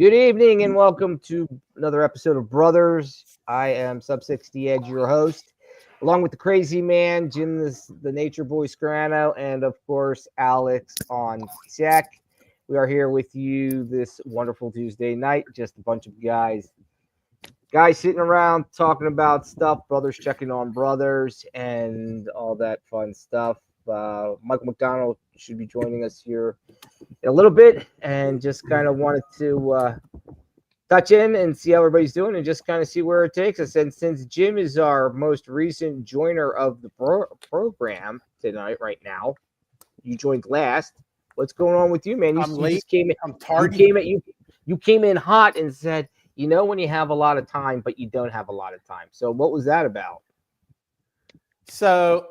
Good evening and welcome to another episode of Brothers. I am Sub 60 Edge, your host, along with the crazy man, Jim, the Nature Boy Scarano, and of course, Alex on tech. We are here with you this wonderful Tuesday night. Just a bunch of guys sitting around talking about stuff, brothers checking on brothers, and all that fun stuff. Michael McDonald should be joining us here in a little bit, and just kind of wanted to touch in and see how everybody's doing and just kind of see where it takes us. And since Jim is our most recent joiner of the program tonight, right now, you joined last. What's going on with you, man? I'm late. Just came in. I'm tardy. You came in hot and said, you know, when you have a lot of time, but you don't have a lot of time. So what was that about? So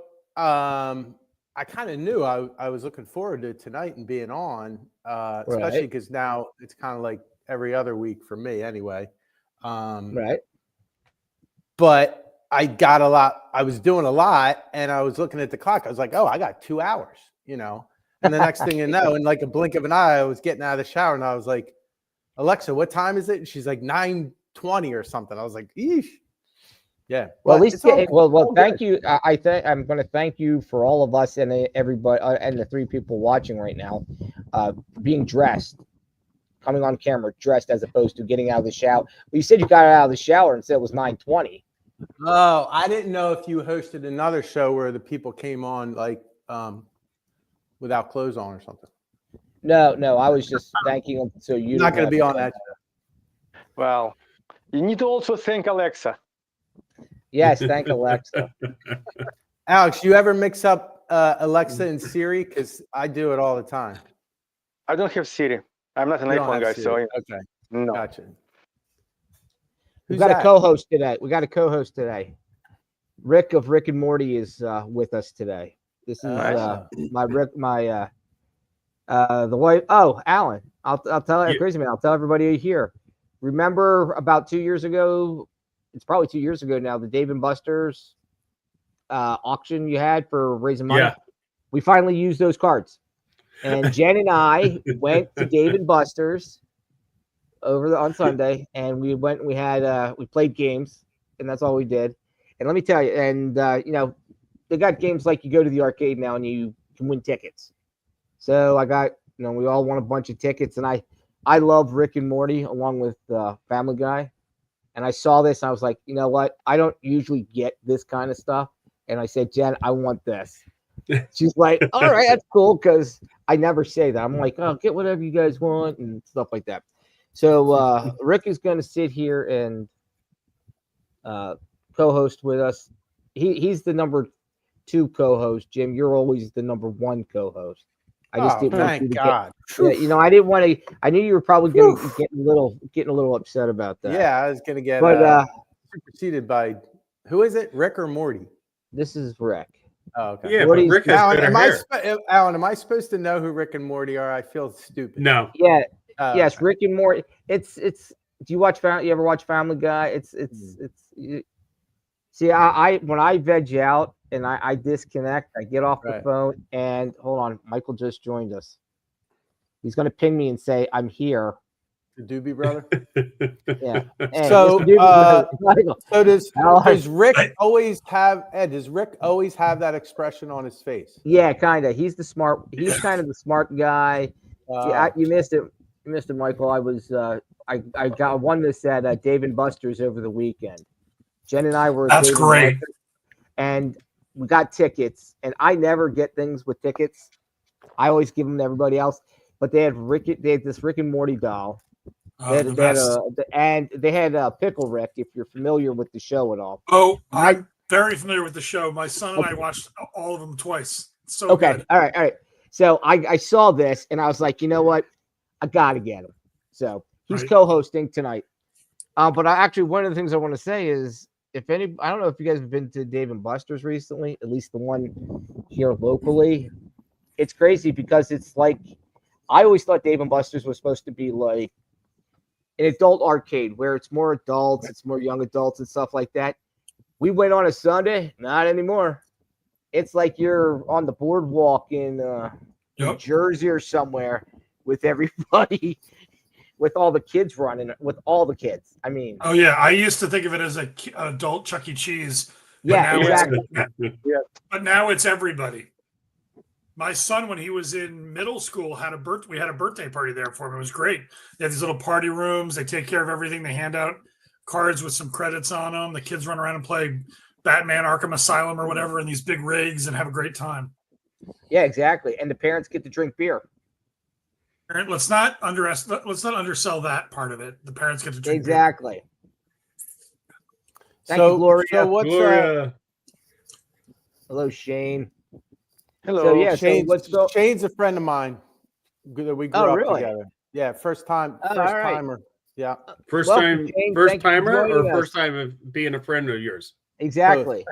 I kind of knew I was looking forward to tonight and being on, especially because now it's kind of like every other week for me anyway. Right. But I got a lot. I was doing a lot, and I was looking at the clock. I was like, oh, I got 2 hours, you know. And the next thing you know, in like a blink of an eye, I was getting out of the shower, and I was like, Alexa, what time is it? And she's like 9:20 or something. I was like, eesh. Yeah. Well, at least thank you. I'm going to thank you for all of us and everybody and the three people watching right now, being dressed, coming on camera dressed as opposed to getting out of the shower. Well, you said you got out of the shower and said it was 9:20. Oh, I didn't know if you hosted another show where the people came on like without clothes on or something. No, I was just thanking them. So you're not going to be on that show. Well, you need to also thank Alexa. Yes, thank Alexa. Alex, you ever mix up Alexa and Siri? Because I do it all the time. I don't have Siri. I'm not an iPhone guy, so okay. No. Gotcha. We got a co-host today. Rick of Rick and Morty is with us today. This is the wife. Oh, Alan. I'll tell crazy man. I'll tell everybody here. Remember about 2 years ago? It's probably 2 years ago now. The Dave and Buster's auction you had for raising money. Yeah. We finally used those cards, and Jen and I went to Dave and Buster's on Sunday, and we went. And we played games, and that's all we did. And let me tell you, and you know, they got games like you go to the arcade now and you can win tickets. So I got, you know, we all won a bunch of tickets, and I love Rick and Morty along with Family Guy. And I saw this, and I was like, you know what? I don't usually get this kind of stuff. And I said, Jen, I want this. She's like, all right, that's cool, because I never say that. I'm like, oh, get whatever you guys want and stuff like that. So Rick is going to sit here and co-host with us. He's the number 2 co-host. Jim, you're always the number 1 co-host. I just didn't want you to God. you know, I didn't want to. I knew you were probably going to getting a little upset about that. Yeah, I was going to get superseded by who is it? Rick or Morty? This is Rick. Oh, okay. Yeah, but Rick has Alan, better hair. Alan, am I supposed to know who Rick and Morty are? I feel stupid. No. Yeah. Yes, Rick and Morty. It's. Do you ever watch Family Guy? See, I when I veg out and I disconnect, I get off the phone and hold on. Michael just joined us. He's going to ping me and say, I'm here. The Doobie Brother? Yeah. Hey, so does Rick always have that expression on his face? Yeah, kind of. He's kind of the smart guy. You missed it. You missed it, Michael. I was I got one that said Dave and Buster's over the weekend. Jen and I were. That's great. And we got tickets, and I never get things with tickets. I always give them to everybody else. But they had this Rick and Morty doll. And they had Pickle Rick, if you're familiar with the show at all. Oh, I'm very familiar with the show. My son and I watched all of them twice. So okay, good. all right. So I saw this, and I was like, you know what? I got to get him. So he's co-hosting tonight. But one of the things I want to say is, I don't know if you guys have been to Dave and Buster's recently, at least the one here locally. It's crazy because it's like, I always thought Dave and Buster's was supposed to be like an adult arcade where it's more adults, it's more young adults and stuff like that. We went on a Sunday, not anymore. It's like you're on the boardwalk in New Jersey or somewhere with everybody with all the kids running with all the kids. I mean, Oh yeah, I used to think of it as an adult Chuck E. Cheese. yeah, now exactly. But now it's everybody. My son, when he was in middle school, we had a birthday party there for him. It was great. They have these little party rooms. They take care of everything. They hand out cards with some credits on them. The kids run around and play Batman Arkham Asylum or whatever in these big rigs and have a great time. Yeah, exactly. And the parents get to drink beer. Let's not undersell that part of it. The parents get to drink exactly. beer. Thank you, Gloria. So what's Gloria. Hello, Shane. Hello. So yeah, Shane's a friend of mine. We grew up together. Yeah, first timer. Yeah. First Welcome, time, Shane. first Thank you for timer, or joining us. first time of being a friend of yours? Exactly.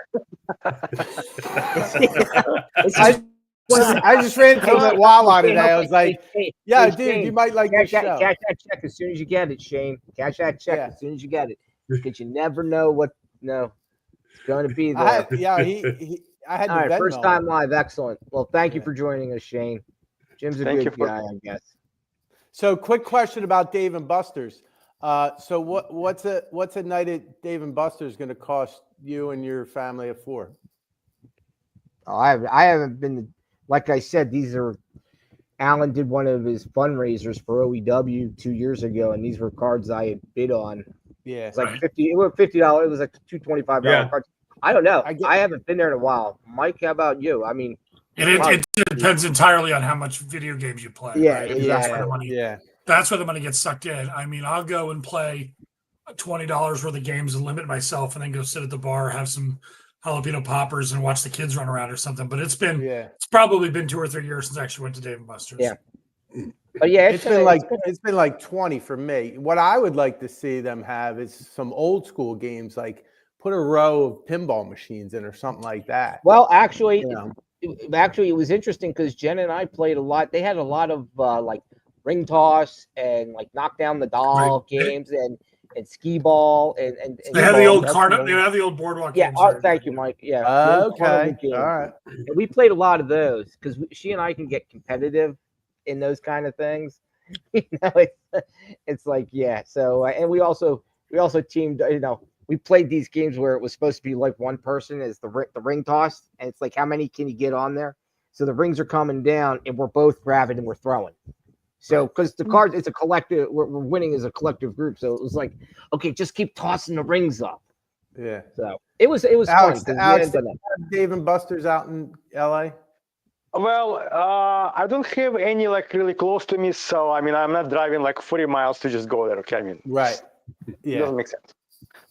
I just ran into him at Wawa today. I was like, "Yeah, dude, Shane, you might like this show." Cash that check as soon as you get it, Shane. Cash that check as soon as you get it, because you never know what. No, it's going to be there. I had All right, Venmo. first time live, excellent. Well, thank you for joining us, Shane. Jim's a good guy, I guess. So, quick question about Dave and Buster's. So, what's a night at Dave and Buster's going to cost you and your family of four? Oh, I haven't been. Like I said, Alan did one of his fundraisers for OEW 2 years ago, and these were cards I had bid on. Yeah, it's like $50. It was $50. It was like $225 cards. I don't know. I haven't been there in a while. Mike, how about you? I mean, it depends entirely on how much video games you play. Yeah, right? exactly. That's where the money gets sucked in. I mean, I'll go and play $20 worth of games and limit myself, and then go sit at the bar, have some jalapeno poppers, and watch the kids run around or something. But it's probably been 2 or 3 years since I actually went to Dave and Buster's. Yeah. But yeah, it's been like 20 for me. What I would like to see them have is some old school games, like put a row of pinball machines in or something like that. Well, actually, it was interesting because Jen and I played a lot. They had a lot of like ring toss and like knock down the doll games and skee ball and they have the old they have the old boardwalk games. Thank you, Mike. Yeah. Okay. All right. And we played a lot of those because she and I can get competitive in those kind of things. It's like, yeah. So and we also teamed. We played these games where it was supposed to be like one person is the ring toss, and it's like how many can you get on there? So the rings are coming down, and we're both grabbing and we're throwing. So because the cards, it's a collective. We're winning as a collective group. So it was like, okay, just keep tossing the rings up. Yeah. So it was Alex, fun. Dave and Buster's out in LA. Well, I don't have any like really close to me, so I mean, I'm not driving like 40 miles to just go there. Okay, I mean, right? Yeah, it doesn't make sense.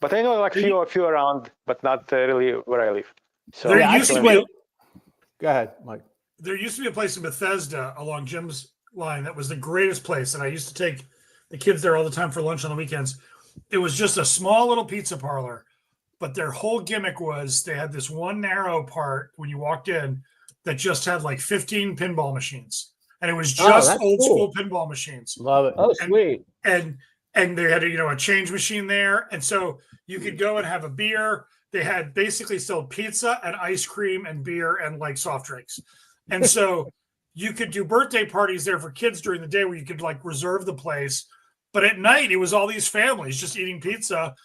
But I know like few around, but not really where I live. So there used to be. Go ahead, Mike. There used to be a place in Bethesda along Jim's line that was the greatest place, and I used to take the kids there all the time for lunch on the weekends. It was just a small little pizza parlor, but their whole gimmick was they had this one narrow part when you walked in that just had like 15 pinball machines, and it was just old school pinball machines. Love it. Oh, sweet. And they had a change machine there, and so you could go and have a beer. They had basically still pizza and ice cream and beer and like soft drinks, and so you could do birthday parties there for kids during the day where you could like reserve the place, but at night it was all these families just eating pizza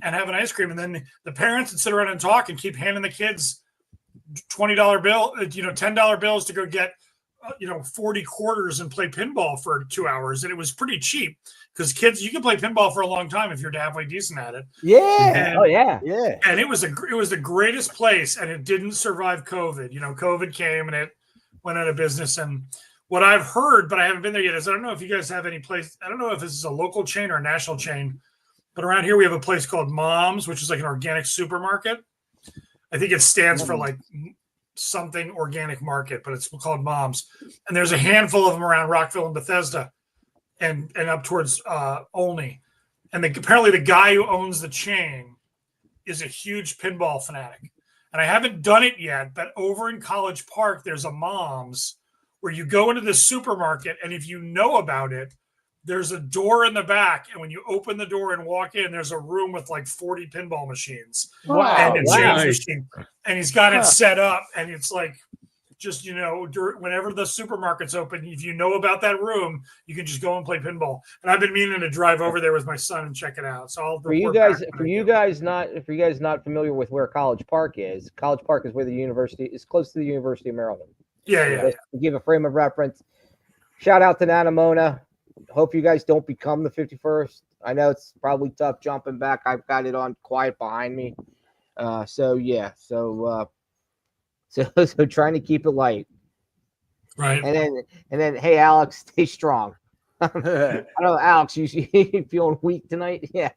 and having ice cream, and then the parents would sit around and talk and keep handing the kids $20 bill, $10 bills to go get 40 quarters and play pinball for 2 hours, and it was pretty cheap because kids, you can play pinball for a long time if you're halfway decent at it. Yeah. Yeah. And it was the greatest place, and it didn't survive COVID. COVID came and it went out of business. And what I've heard, but I haven't been there yet, is I don't know if you guys have any place. I don't know if this is a local chain or a national chain, but around here we have a place called Mom's, which is like an organic supermarket. I think it stands for like something organic market, but it's called Mom's. And there's a handful of them around Rockville and Bethesda and up towards Olney. And apparently the guy who owns the chain is a huge pinball fanatic. And I haven't done it yet, but over in College Park, there's a Mom's where you go into the supermarket, and if you know about it, there's a door in the back, and when you open the door and walk in, there's a room with like 40 pinball machines. Wow, and a change machine. And he's got it set up, and it's like just whenever the supermarket's open, if you know about that room, you can just go and play pinball. And I've been meaning to drive over there with my son and check it out. So I'll for you guys not familiar with where College Park is. College Park is where the university is, close to the University of Maryland. Yeah. To give a frame of reference, shout out to Nanamona. Hope you guys don't become the 51st. I know it's probably tough jumping back. I've got it on quiet behind me. So trying to keep it light. Right. And then hey, Alex, stay strong. I don't know, Alex, you feeling weak tonight? Yeah.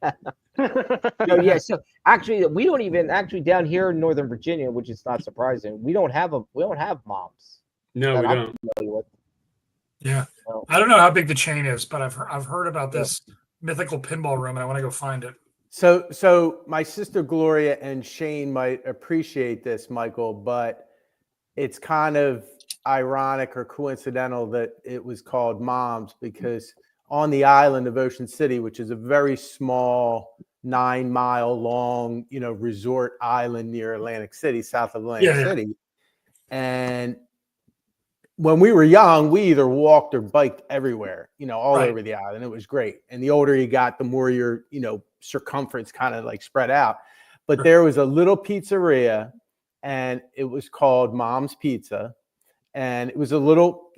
So actually we don't even down here in Northern Virginia, which is not surprising, we don't have moms. No, we don't. Yeah. So, I don't know how big the chain is, but I've heard about this mythical pinball room and I want to go find it. So my sister Gloria and Shane might appreciate this, Michael, but it's kind of ironic or coincidental that it was called Moms, because on the island of Ocean City, which is a very small 9-mile long, resort island near Atlantic City, south of Atlantic City. And when we were young, we either walked or biked everywhere, all over the island. It was great. And the older you got, the more your, circumference kind of like spread out. But there was a little pizzeria and it was called Mom's Pizza. And it was a little,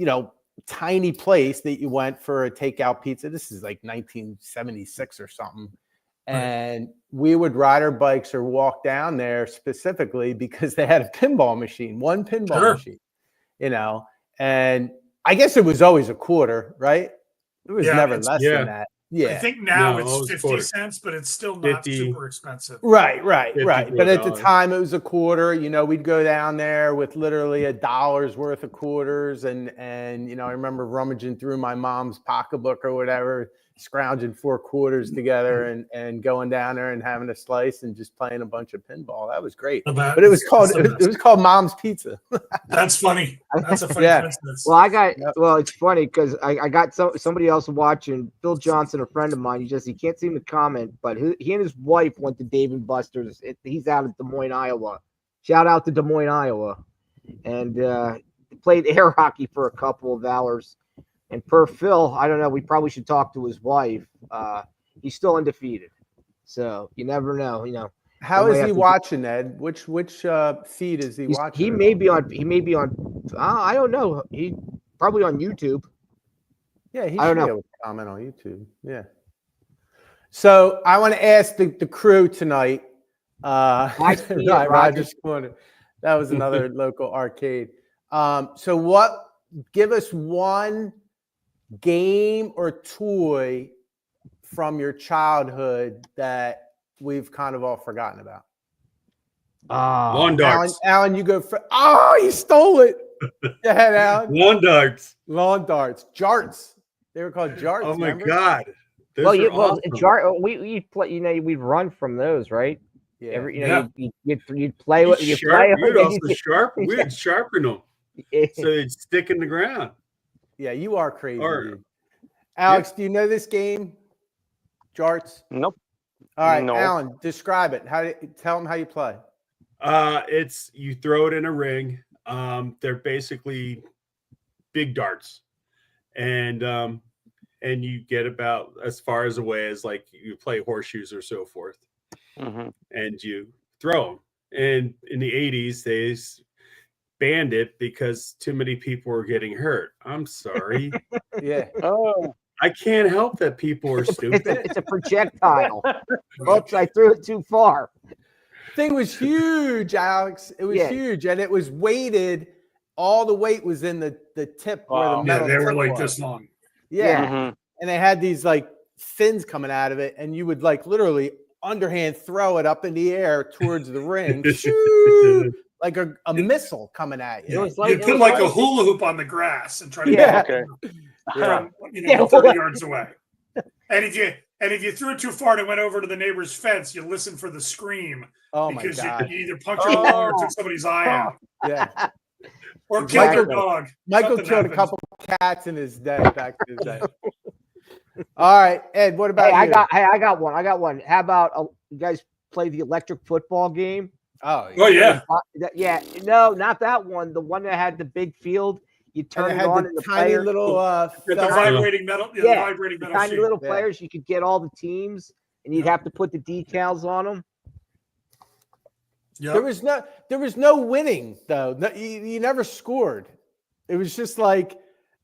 tiny place that you went for a takeout pizza. This is like 1976 or something. And we would ride our bikes or walk down there specifically because they had a pinball machine, one pinball machine, and I guess it was always a quarter, right? It was never less than that. Yeah. I think now it's 50 cents, but it's still not super expensive. Right. But at the time it was a quarter. We'd go down there with literally $1 worth of quarters. And I remember rummaging through my mom's pocketbook or whatever, scrounging 4 quarters together and going down there and having a slice and just playing a bunch of pinball. That was great. But it was called Mom's Pizza. That's funny. That's a funny coincidence. Well, it's funny because I got somebody else watching. Phil Johnson, a friend of mine. He can't seem to comment, but he and his wife went to Dave and Buster's. He's out of Des Moines, Iowa. Shout out to Des Moines, Iowa, and played air hockey for a couple of hours. And per Phil, I don't know, we probably should talk to his wife. He's still undefeated. So you never know, How is he watching, Ed? Which feed is he watching? He may be on I don't know. He probably on YouTube. Yeah, he should be able to comment on YouTube. Yeah. So I want to ask the crew tonight. Roger's Corner. That was another local arcade. Give us one game or toy from your childhood that we've kind of all forgotten about. Lawn darts. Alan, you go for. Oh, you stole it. Go ahead, Alan. Lawn darts. Jarts. They were called jarts. Oh my remember? God. We'd play. We'd run from those, right? Yeah. You'd play with. You'd also sharp. We'd sharpen them so they'd stick in the ground. Yeah, you are crazy. Dude. Alex, do you know this game? Jarts? Nope. All right, Alan, describe it. Tell them how you play. It's you throw it in a ring. They're basically big darts, and you get about as far as away as like you play horseshoes or so forth, and you throw them. And in the 80s, they banned it because too many people were getting hurt. I'm sorry. Yeah. Oh. I can't help that people are stupid. It's a projectile. Oops, I threw it too far. Thing was huge, Alex. It was huge, and it was weighted. All the weight was in the tip where the metal. They were like this long. Yeah, and they had these like fins coming out of it, and you would like literally underhand throw it up in the air towards the ring. Shoo! Like a missile coming at you. You put like a hula hoop on the grass and try to get from 30 yards away. And if you threw it too far and it went over to the neighbor's fence, you listen for the scream. Oh my because God. you either punctured a wall or took somebody's eye out. Yeah. Or killed your dog. Michael killed a couple cats in his day back in his day. All right, Ed, what about you? I got one. How about you guys play the electric football game? Oh, Oh yeah. Yeah, no, not that one. The one that had the big field. You And turn it it had on, the and the tiny player, little With the felt- vibrating metal, the Yeah, vibrating the metal tiny sheet. little Yeah. players. You could get all the teams, and you'd Yep. have to put the decals on them. Yep. There was no winning though. You never scored. It was just like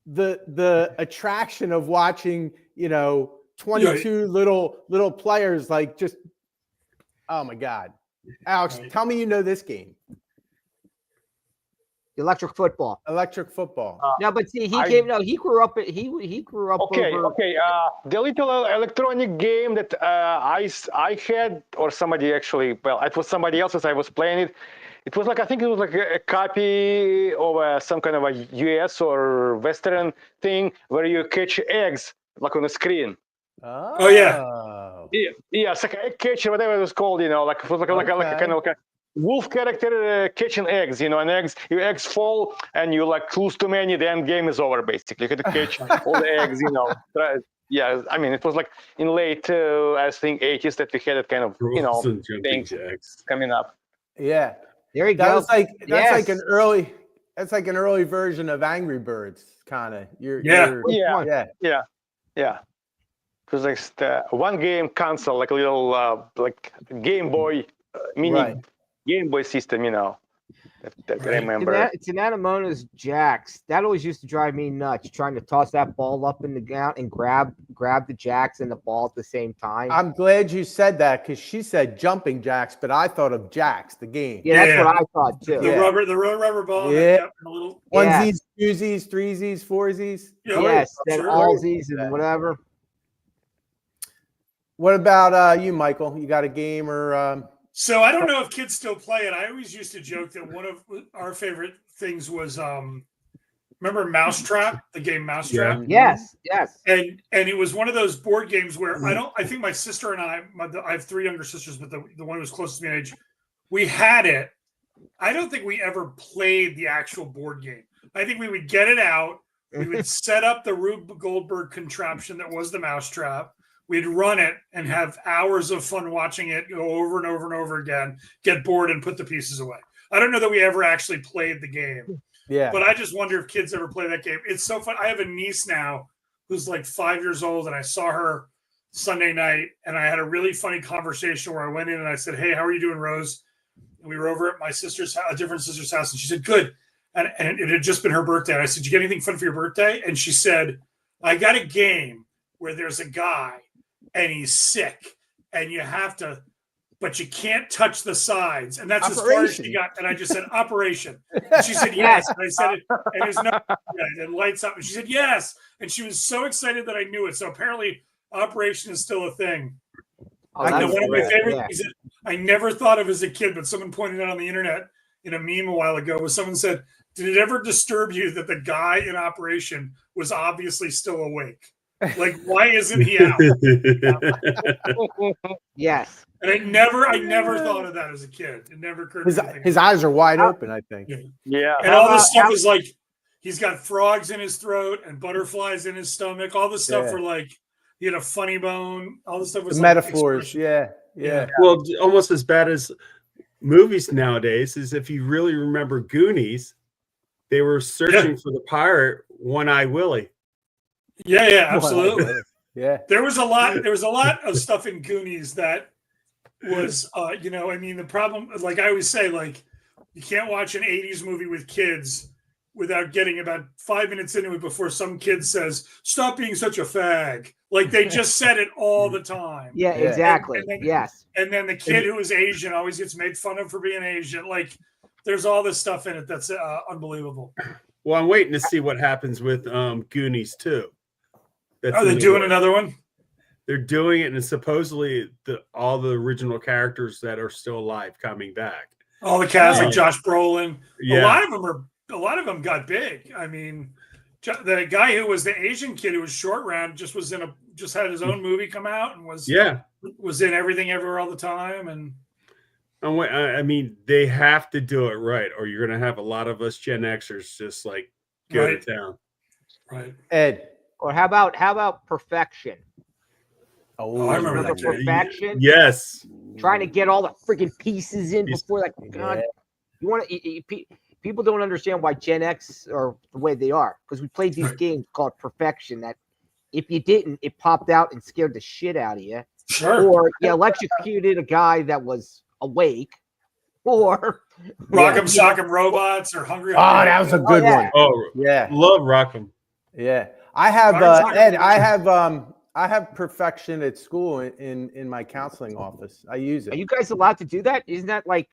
the attraction of watching, 22 little players like just, oh my God. Alex, Right. tell me you know this game. Electric football. Electric football. No, but see, I- he grew up. He grew up Okay, over. okay. The little electronic game that I had, or somebody actually, well, it was somebody else as I was playing it. It was like, I think it was like a copy of some kind of a US or Western thing where you catch eggs like on the screen. Oh, yeah. Yeah, it's like egg catcher, whatever it was called, like it was like a kind of like a wolf character catching eggs, and your eggs fall and you like lose too many, the end game is over basically. You had to catch all the eggs, Yeah, I mean, it was like in late, I think 80s that we had that kind of, Rules and jumping things jacks. coming up. Yeah. There you That go. was like Yes. that's like an early version of Angry Birds, kind of. Yeah. Which Yeah. one? Yeah. It was like the one game console, like a little like Game Boy mini Right. Game Boy system, that I Right. remember. It's an Anamona's jacks. That always used to drive me nuts, trying to toss that ball up in the ground and grab the jacks and the ball at the same time. I'm glad you said that because she said jumping jacks, but I thought of jacks, the game. Yeah, that's Yeah. what I thought too. The Yeah. rubber ball. Yeah. And a little. Onesies, twosies, threesies, foursies. Yeah, Yes, then sure. allsies and whatever. What about you, Michael? You got a game or? So I don't know if kids still play it. I always used to joke that one of our favorite things was remember Mousetrap, the game Mousetrap? Yes. And it was one of those board games where I think my sister and I have 3 younger sisters, but the one who was closest to me in age, we had it. I don't think we ever played the actual board game. I think we would get it out. We would set up the Rube Goldberg contraption that was the Mousetrap. We'd run it and have hours of fun watching it go over and over and over again, get bored and put the pieces away. I don't know that we ever actually played the game. Yeah. But I just wonder if kids ever play that game. It's so fun. I have a niece now who's like 5 years old, and I saw her Sunday night, and I had a really funny conversation where I went in and I said, "Hey, how are you doing, Rose?" And we were over at my sister's house, a different sister's house, and she said, "Good." And it had just been her birthday. And I said, "Did you get anything fun for your birthday?" And she said, "I got a game where there's a guy and he's sick, and you have to, but you can't touch the sides." And that's as far as she got. And I just said, "Operation." And she said, "Yes." And I said it, and there's no, it lights up. And she said, "Yes." And she was so excited that I knew it. So apparently, Operation is still a thing. Oh, One of that's my great. favorite Yeah. things that I never thought of as a kid, but someone pointed out on the internet in a meme a while ago, was someone said, "Did it ever disturb you that the guy in Operation was obviously still awake? Like, why isn't he out?" Yes. And I never thought of that as a kid. It never occurred to me. His eyes are wide open, I think. Yeah. And all this stuff is like, he's got frogs in his throat and butterflies in his stomach. All this stuff Yeah. were like, he had a funny bone. All this stuff was The like metaphors. expression. Yeah. Well, almost as bad as movies nowadays is if you really remember Goonies, they were searching for the pirate One-Eye Willie. Yeah, absolutely. Yeah. There was a lot of stuff in Goonies that was, I mean, the problem, like I always say, like, you can't watch an 80s movie with kids without getting about 5 minutes into it before some kid says, "Stop being such a fag." Like, they just said it all the time. Yeah, exactly. And then, Yes. And then the kid who is Asian always gets made fun of for being Asian. Like, there's all this stuff in it that's unbelievable. Well, I'm waiting to see what happens with Goonies 2. Are they doing another one? They're doing it, and supposedly all the original characters that are still alive coming back. All the cast, like Josh Brolin. Yeah. A lot of them got big. I mean, the guy who was the Asian kid who was Short Round just had his own movie come out and was in Everything Everywhere All the Time. And I mean, they have to do it right, or you're going to have a lot of us Gen Xers just like go to town. Right. Ed. Or how about Perfection? Oh, I remember Another that game. perfection. Yes. Trying to get all the freaking pieces in before that. God, Yeah. you want to. People don't understand why Gen X are the way they are because we played these Right. games called perfection. That if you didn't, it popped out and scared the shit out of you, Sure. or you electrocuted a guy that was awake, or Rock'em Sock'em Robots or Hungry Oh, Hungry. that was a good yeah. one. Oh, Yeah. love Rockham. Yeah. I have Rock'em Ed, Sock'em I have perfection at school in my counseling office. I use Are it. you guys allowed to do that? Isn't that like?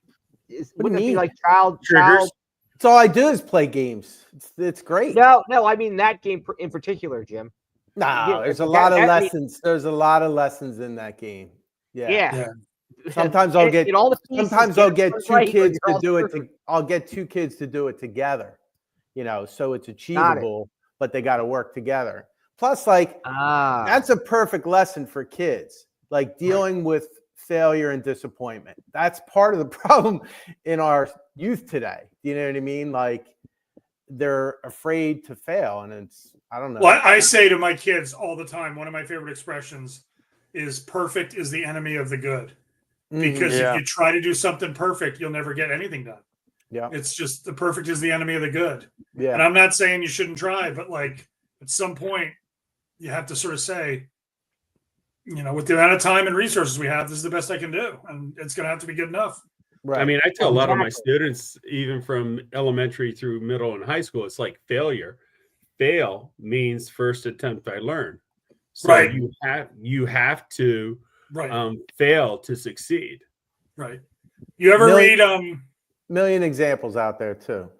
What do you Wouldn't it be mean? like child? Triggers. It's all I do is play games. It's great. No, I mean that game in particular, Jim. No, Yeah, there's a that- lot of that mean- lessons. There's a lot of lessons in that game. Yeah. Yeah. Sometimes I'll get all the pieces sometimes I'll get get two right, or kids you're to all do it. screwed. I'll get two kids to do it together. So it's achievable, but they got to work together. Plus, like Ah, that's a perfect lesson for kids, like dealing with failure and disappointment. That's part of the problem in our youth today. You know what I mean? Like they're afraid to fail, and I don't know. Well, I say to my kids all the time, one of my favorite expressions is perfect is the enemy of the good. Because if you try to do something perfect, you'll never get anything done. Yeah. It's just the perfect is the enemy of the good. Yeah. And I'm not saying you shouldn't try, but like at some point you have to sort of say, with the amount of time and resources we have, this is the best I can do. And it's going to have to be good enough. Right. I mean, I tell a lot of my Exactly. students, even from elementary through middle and high school, it's like failure. Fail means first attempt I learn. So Right. you have to Right. fail to succeed. Right. You ever million examples out there too.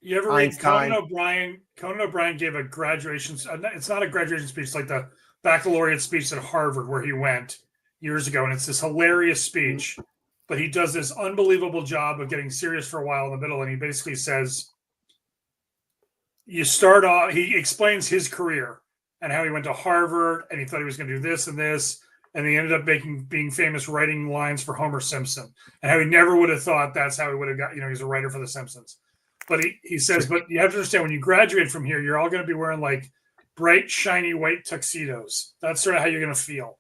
You ever read Einstein. Conan O'Brien? Conan O'Brien gave a graduation. It's not a graduation speech, like the baccalaureate speech at Harvard where he went years ago, and it's this hilarious speech. But he does this unbelievable job of getting serious for a while in the middle, and he basically says, "You start off." He explains his career and how he went to Harvard, and he thought he was going to do this and this, and he ended up being famous writing lines for Homer Simpson, and how he never would have thought that's how he would have got. He's a writer for The Simpsons. But he says, but you have to understand, when you graduate from here, you're all going to be wearing like bright, shiny white tuxedos. That's sort of how you're going to feel.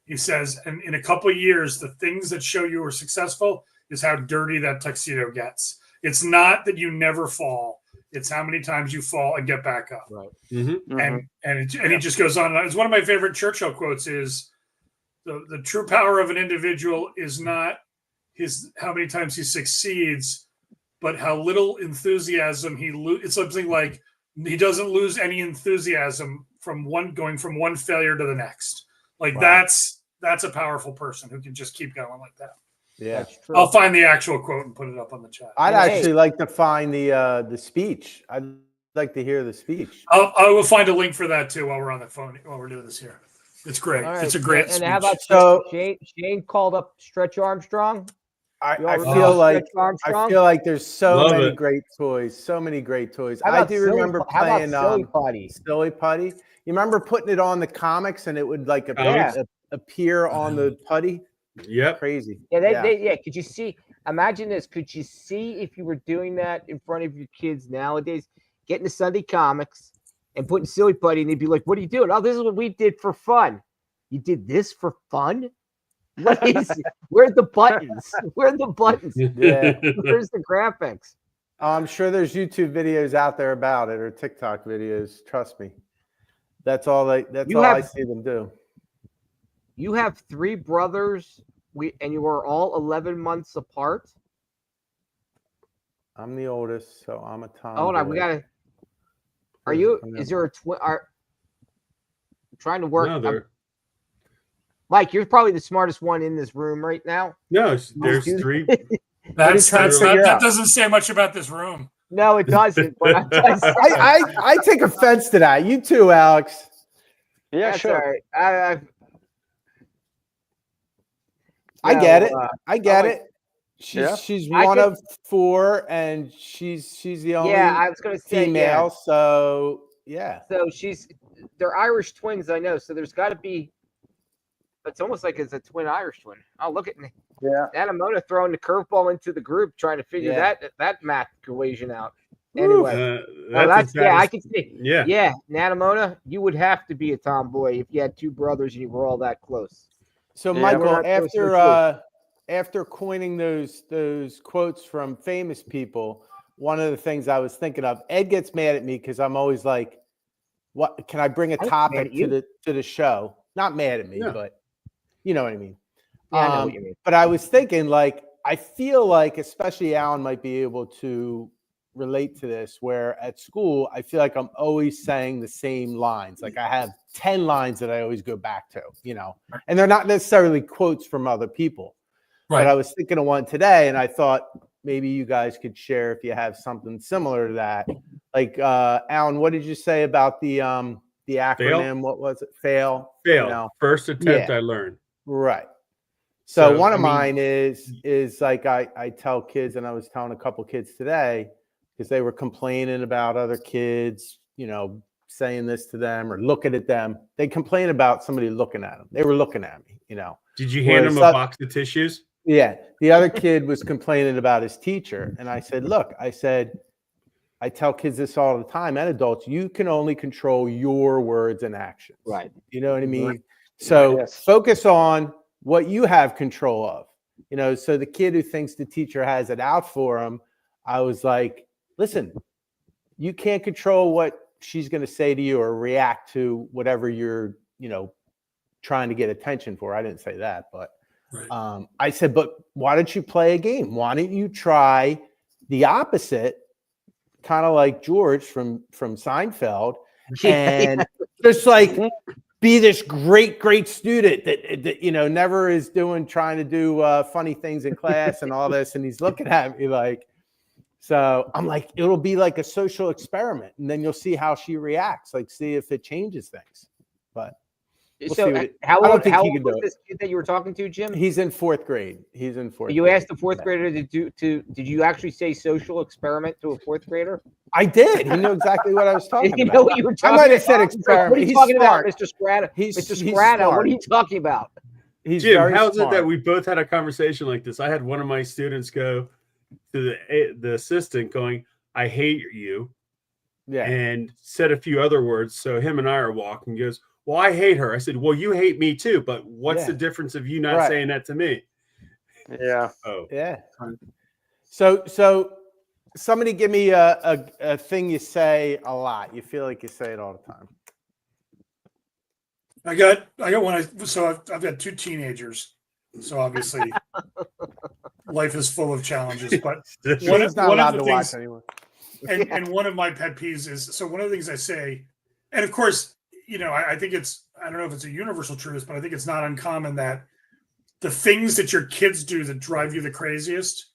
He says, and in a couple of years, the things that show you are successful is how dirty that tuxedo gets. It's not that you never fall. It's how many times you fall and get back up. right. Mm-hmm. And he just goes on. It's one of my favorite Churchill quotes is the true power of an individual is not how many times he succeeds, but how little enthusiasm it's something like he doesn't lose any enthusiasm from going from one failure to the next. Like Wow. that's a powerful person who can just keep going like that. Yeah. That's true. I'll find the actual quote and put it up on the chat. I'd Hey. actually like to find the speech. I'd like to hear the speech. I will find a link for that too while we're on the phone while we're doing this here. It's great. All right. It's a great And speech. how about So- Shane called up Stretch Armstrong? I You all remember feel like Stretch Armstrong? there's so Love many it. great toys. So many great toys. How I about do silly, remember how about playing silly putty? Silly Putty. You remember putting it on the comics and it would like appear on the putty? Yep. Crazy. Yeah, Could you see? Imagine this. Could you see if you were doing that in front of your kids nowadays, getting the Sunday comics and putting silly putty, and they'd be like, "What are you doing? Oh, this is what we did for fun. You did this for fun? What is it? Where's the buttons? Where are the buttons? Yeah. Where's the graphics?" I'm sure there's YouTube videos out there about it or TikTok videos. Trust me. That's all I see them do. You have 3 brothers, and you are all 11 months apart. I'm the oldest, so I'm a Tom. Hold on, we gotta. Are you? Is there a twin? I'm trying to work. No, they're- Mike, you're probably the smartest one in this room right now. no, there's 3. That doesn't say much about this room. No, it doesn't. But I'm just, I take offense to that. You too, Alex. Yeah, that's sure. all right. I get it. I get like- it. Yeah. She's I one could- of 4, and she's the only Yeah, I was gonna say female. yeah. So yeah, So they're Irish twins, I know. So there's got to be. It's almost like it's a twin Irish twin. Oh, look at me. yeah. Anamona throwing the curveball into the group, trying to figure Yeah. that math equation out. Anyway. That's I can see. Yeah. Yeah, Nanamona, you would have to be a tomboy if you had two brothers and you were all that close. So, Yeah. Michael, We're not close to the after coining those quotes from famous people, one of the things I was thinking of, Ed gets mad at me because I'm always like, "What can I bring a I'm mad topic at you. to the show?" Not mad at me, No. but you know what I mean. Yeah, I know what you mean. But I was thinking, like, I feel like, especially Alan might be able to relate to this, where at school, I feel like I'm always saying the same lines. Like I have 10 lines that I always go back to, and they're not necessarily quotes from other people. Right. But I was thinking of one today, and I thought maybe you guys could share if you have something similar to that. Like, Alan, what did you say about the acronym? Fail? What was it? Fail. Fail. First attempt, Yeah. I learned. Right. So one of I mean, mine is like I tell kids, and I was telling a couple kids today because they were complaining about other kids, saying this to them or looking at them. They complain about somebody looking at them. They were looking at me, Did you hand Whereas them a box of tissues? Yeah. The other kid was complaining about his teacher. And I said, look, I tell kids this all the time and adults, you can only control your words and actions. Right. You know what I mean? Right. So Yes. focus on what you have control of. So the kid who thinks the teacher has it out for him, I was like, listen, you can't control what she's going to say to you or react to whatever you're, trying to get attention for. I didn't say that, but Right. I said, but why don't you play a game? Why don't you try the opposite, kind of like George from Seinfeld, and just like be this great student that never is trying to do funny things in class and all this, and he's looking at me like. So I'm like, it'll be like a social experiment, and then you'll see how she reacts. Like, see if it changes things. But we'll see what how I don't old, think how he old can do was it. this kid that you were talking to, Jim? He's in fourth grade. You asked the fourth grader did you actually say social experiment to a fourth grader? I did. He knew exactly what I was talking You about. know what you were talking I might have said about? experiment. What are you He's talking smart. about, Mr. Scrata? He's Mr. he's Scrata, what smart. are you talking about? He's Jim, very how's smart. it that we both had a conversation like this? I had one of my students go to the assistant going, I hate you. Yeah. And said a few other words. So him and I are walking. He goes, well, I hate her. I said, well, you hate me too. But what's the difference of you not saying that to me? Yeah. Oh, Yeah. So somebody give me a thing you say a lot. You feel like you say it all the time. I got one. So I've got two teenagers. So obviously, life is full of challenges. But He's not allowed to watch anymore. and one of my pet peeves is, so one of the things I say, and of course, I think I don't know if it's a universal truth, but I think it's not uncommon that the things that your kids do that drive you the craziest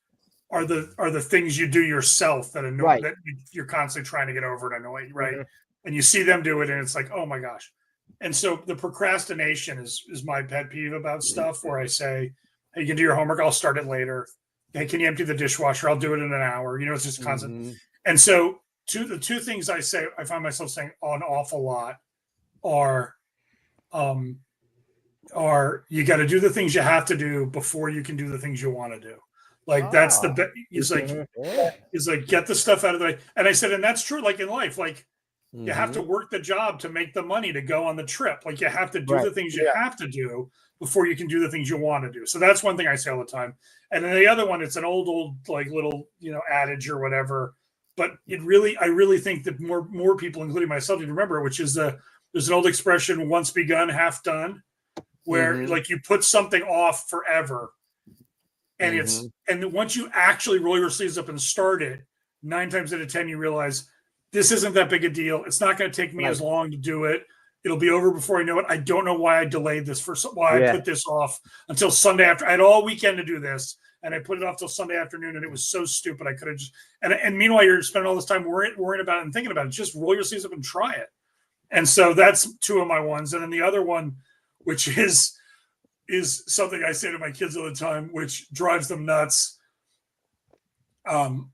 are the things you do yourself that annoy, Right. that you're constantly trying to get over and annoy, right? Mhm. And you see them do it, and it's like, oh my gosh. And so the procrastination is my pet peeve about stuff, where I say, hey, you can do your homework, I'll start it later. Hey, can you empty the dishwasher? I'll do it in an hour. It's just constant. Mhm. And so the two things I find myself saying an awful lot are you got to do the things you have to do before you can do the things you want to do. Like that's the it's like get the stuff out of the way. And I said, and that's true. Like in life, like you have to work the job to make the money to go on the trip. Like you have to do the things you have to do before you can do the things you want to do. So that's one thing I say all the time. And then the other one, it's an old like little adage or whatever. But I really think that more people, including myself, need to remember, which is there's an old expression, once begun, half done, where like you put something off forever. And and once you actually roll your sleeves up and start it, 9 times out of 10, you realize this isn't that big a deal. It's not going to take me as long to do it. It'll be over before I know it. I don't know why I delayed this I put this off until Sunday after. I had all weekend to do this, and I put it off till Sunday afternoon, and it was so stupid. I could have just and meanwhile you're spending all this time worrying about it and thinking about it. Just roll your sleeves up and try it. And so that's two of my ones. And then the other one, which is something I say to my kids all the time, which drives them nuts.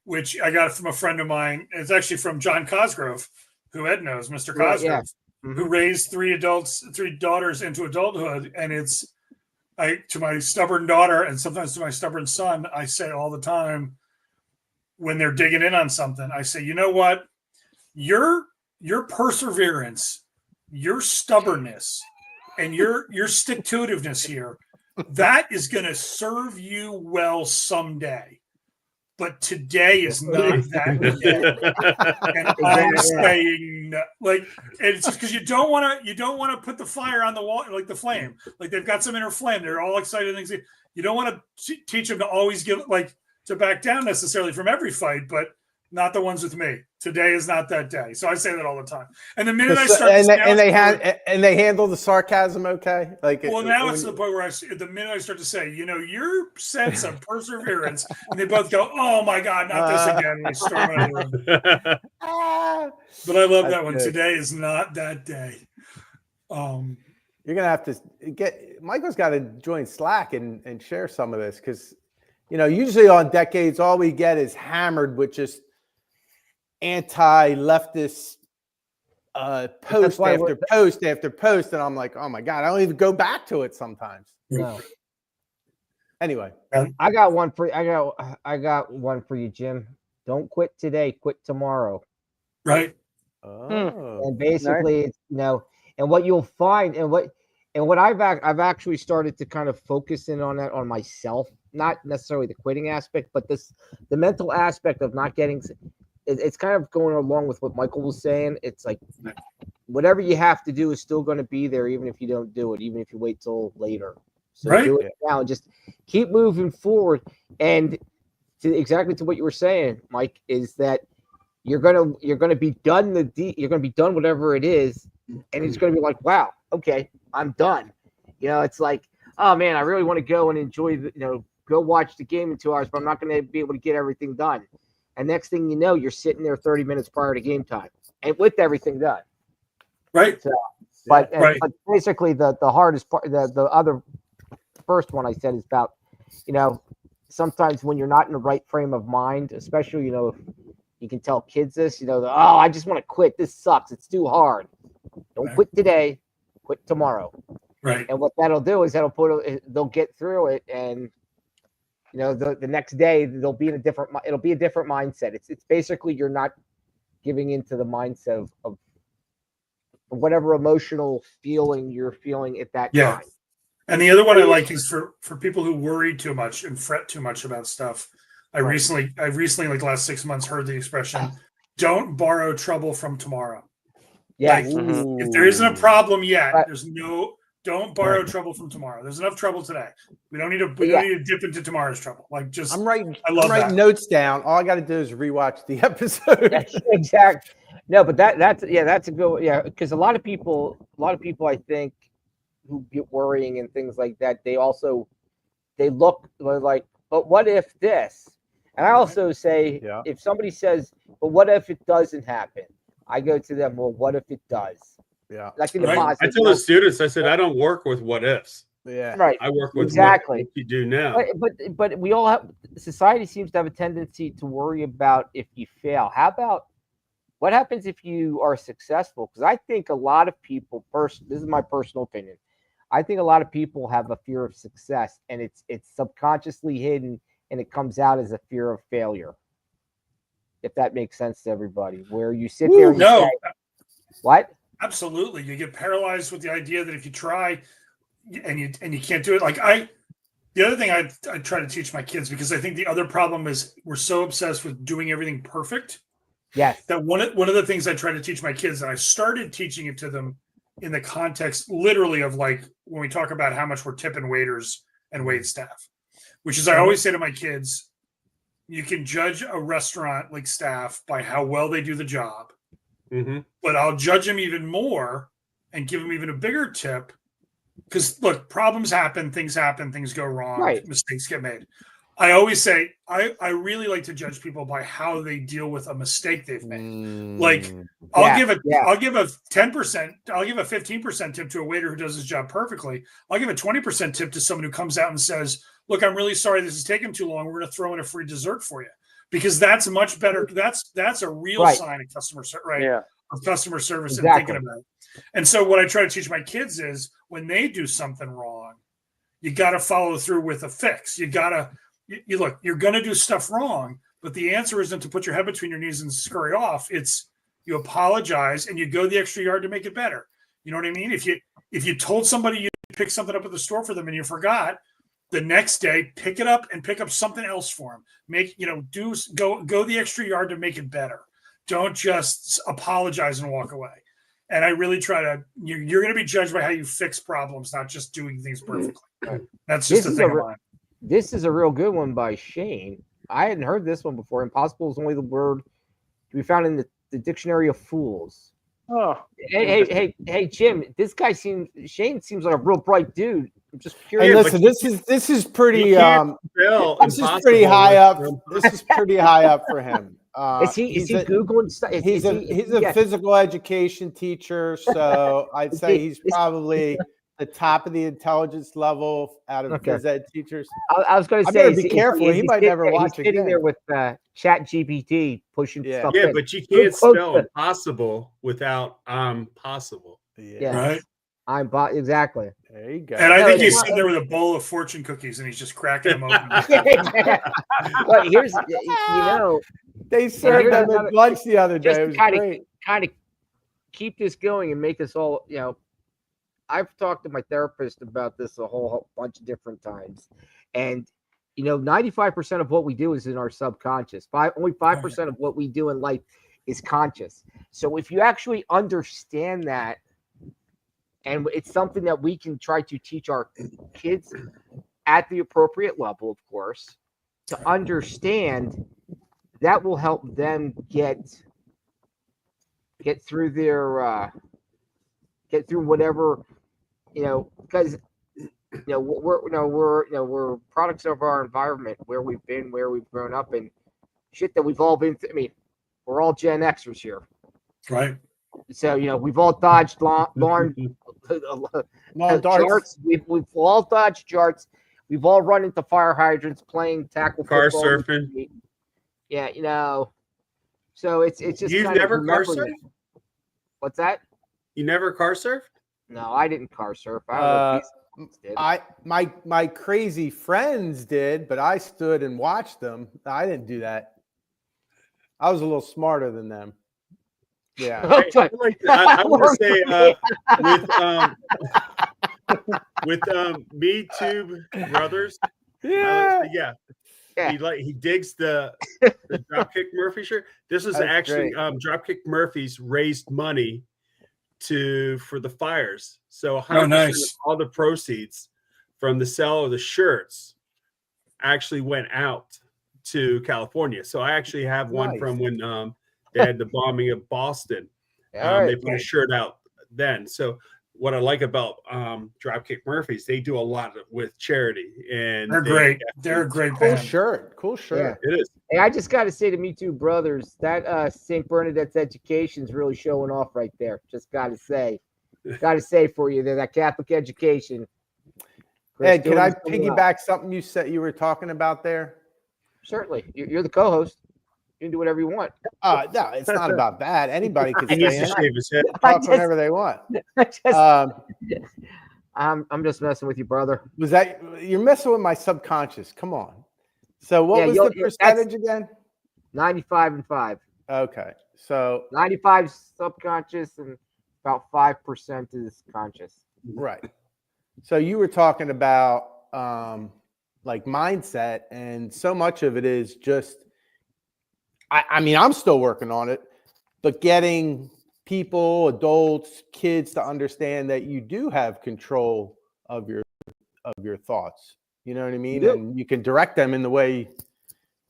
Which I got from a friend of mine. It's actually from John Cosgrove, who Ed knows, Mr. Cosgrove, who raised 3 daughters into adulthood. And it's to my stubborn daughter and sometimes to my stubborn son, I say all the time, when they're digging in on something, I say, you know what? Your perseverance, your stubbornness, and your stick-to-itiveness here, that is going to serve you well someday. But today is not that day. And I'm saying, like, it's just because you don't want to put the fire on the wall, like the flame. Like they've got some inner flame. They're all excited things. You don't want to teach them to always give, like, to back down necessarily from every fight, but not the ones with me. Today is not that day. So I say that all the time. And the minute I start, they handle the sarcasm okay. Like, well, now it's to the point where the minute I start to say, your sense of perseverance, and they both go, "Oh my God, not this again!" And they storm out of the room. But I love that one. Good. Today is not that day. You're gonna have to Michael's got to join Slack and share some of this, because usually on Decades, all we get is hammered with just anti-leftist post after post after post, and I'm like, oh my God, I don't even go back to it sometimes. No. Anyway, I got one for you, Jim. Don't quit today, quit tomorrow. Right. Oh. And basically, it's, and what you'll find, and what I've actually started to kind of focus in on that on myself, not necessarily the quitting aspect, but the mental aspect of not getting. It's kind of going along with what Michael was saying. It's like whatever you have to do is still going to be there, even if you don't do it, even if you wait till later. So do it now and just keep moving forward. And exactly to what you were saying, Mike, is that you're gonna be done you're gonna be done whatever it is, and it's gonna be like, wow, okay, I'm done. It's like, oh man, I really want to go and enjoy go watch the game in 2 hours, but I'm not gonna be able to get everything done. And next thing you know, you're sitting there 30 minutes prior to game time, and with everything done. Right. So, but basically, the hardest part, the other first one I said is about, sometimes when you're not in the right frame of mind, especially, if you can tell kids this, oh, I just want to quit. This sucks. It's too hard. Don't quit today. Quit tomorrow. Right. And what that'll do is they'll get through it, and the next day it'll be a different mindset. It's basically you're not giving into the mindset of whatever emotional feeling you're feeling at that time. And the other one I like is for people who worry too much and fret too much about stuff. I recently, like the last 6 months, heard the expression, "Don't borrow trouble from tomorrow." Yeah. Like, if there isn't a problem yet, don't borrow trouble from tomorrow. There's enough trouble today. We don't need to dip into tomorrow's trouble. Like, just I'm writing notes down. All I got to do is rewatch the episode. Exactly. No, but that's a good because a lot of people I think who get worrying and things like that, they look like, but what if this? And I also say, if somebody says, but what if it doesn't happen? I go to them, well, what if it does? Yeah. Like in the positive, I tell the students, I said, I don't work with what ifs. Yeah. Right. I work with exactly what you do now. But we all have, society seems to have a tendency to worry about if you fail. How about what happens if you are successful? Because I think a lot of people, this is my personal opinion, I think a lot of people have a fear of success, and it's subconsciously hidden, and it comes out as a fear of failure. If that makes sense to everybody, where you sit there and say, what? Absolutely. You get paralyzed with the idea that if you try and you can't do it. Like the other thing I try to teach my kids, because I think the other problem is we're so obsessed with doing everything perfect. Yes. That one of the things I try to teach my kids, and I started teaching it to them in the context literally of, like, when we talk about how much we're tipping waiters and wait staff, which is I always say to my kids, you can judge a restaurant like staff by how well they do the job. Mm-hmm. But I'll judge them even more and give them even a bigger tip, because look, problems happen, things go wrong, mistakes get made. I always say I really like to judge people by how they deal with a mistake they've made. Like I'll give a 10%, I'll give a 15% tip to a waiter who does his job perfectly. I'll give a 20% tip to someone who comes out and says, "Look, I'm really sorry this is taking too long. We're going to throw in a free dessert for you." Because that's much better. That's a real sign of customer service, right? Yeah. Of customer service and thinking about it. And so what I try to teach my kids is when they do something wrong, you got to follow through with a fix. You got to you look, you're going to do stuff wrong, but the answer isn't to put your head between your knees and scurry off. It's you apologize and you go the extra yard to make it better. You know what I mean? If you told somebody you pick something up at the store for them and you forgot, the next day pick it up and pick up something else for them. Go the extra yard to make it better. Don't just apologize and walk away. And I really try to. You're going to be judged by how you fix problems, not just doing things perfectly. That's just the thing of mine. This is a real good one by Shane. I hadn't heard this one before. Impossible is only the word to be found in the dictionary of fools. Oh, hey, Jim. Shane seems like a real bright dude. I'm just curious. Hey, listen, this is pretty this is pretty high up. This is pretty high up for him. Is he Googling stuff? He's a physical education teacher, so I'd say he's probably the top of the intelligence level out of phys ed teachers. I was going to say, be careful. He might never watch he's sitting there with Chat GPT pushing stuff. Yeah, but you can't spell impossible without possible. Yeah, right. Exactly. There you go. And I think he's sitting there with a bowl of fortune cookies and he's just cracking them open. But here's, they served them at lunch the other day. It was great. Kind of keep this going and make us all, I've talked to my therapist about this a whole bunch of different times. And, 95% of what we do is in our subconscious. Only 5% of what we do in life is conscious. So if you actually understand that, and it's something that we can try to teach our kids at the appropriate level, of course, to understand, that will help them get through their get through whatever, because we're products of our environment, where we've been, where we've grown up, and shit that we've all been through. I mean, we're all Gen Xers here, right? So we've all dodged darts. We've all dodged darts. We've all run into fire hydrants, playing tackle car football. Surfing. Yeah, so it's just. You've never car surfed? What's that? You never car surfed? No, I didn't car surf. I don't know. My crazy friends did, but I stood and watched them. I didn't do that. I was a little smarter than them. Yeah. I want to say with Me Tube Brothers. He digs the Dropkick Murphy shirt. This is actually Dropkick Murphys raised money for the fires. So 100% of all the proceeds from the sale of the shirts actually went out to California. So I actually have one from when they had the bombing of Boston. They put a shirt out then. So what I like about Dropkick Murphys, they do a lot with charity, and they're great. They're a great cool band. shirt. Cool shirt. Yeah, it is. Hey, I just got to say to Me Too Brothers, that St. Bernadette's education is really showing off right there. Just got to say for you there, that Catholic education. Ed, can I piggyback something you said you were talking about there? Certainly. You're the co-host. You can do whatever you want. No, it's not about that. Anybody can He needs to stay shave his head. talk whenever they want. I'm just messing with you, brother. Was that you're messing with my subconscious? Come on. So what was the percentage again? 95 and 5. Okay, so 95 subconscious and about 5% is conscious. Right. So you were talking about like mindset, and so much of it is just. I mean, I'm still working on it, but getting people, adults, kids to understand that you do have control of your thoughts. You know what I mean? Yeah. And you can direct them in the way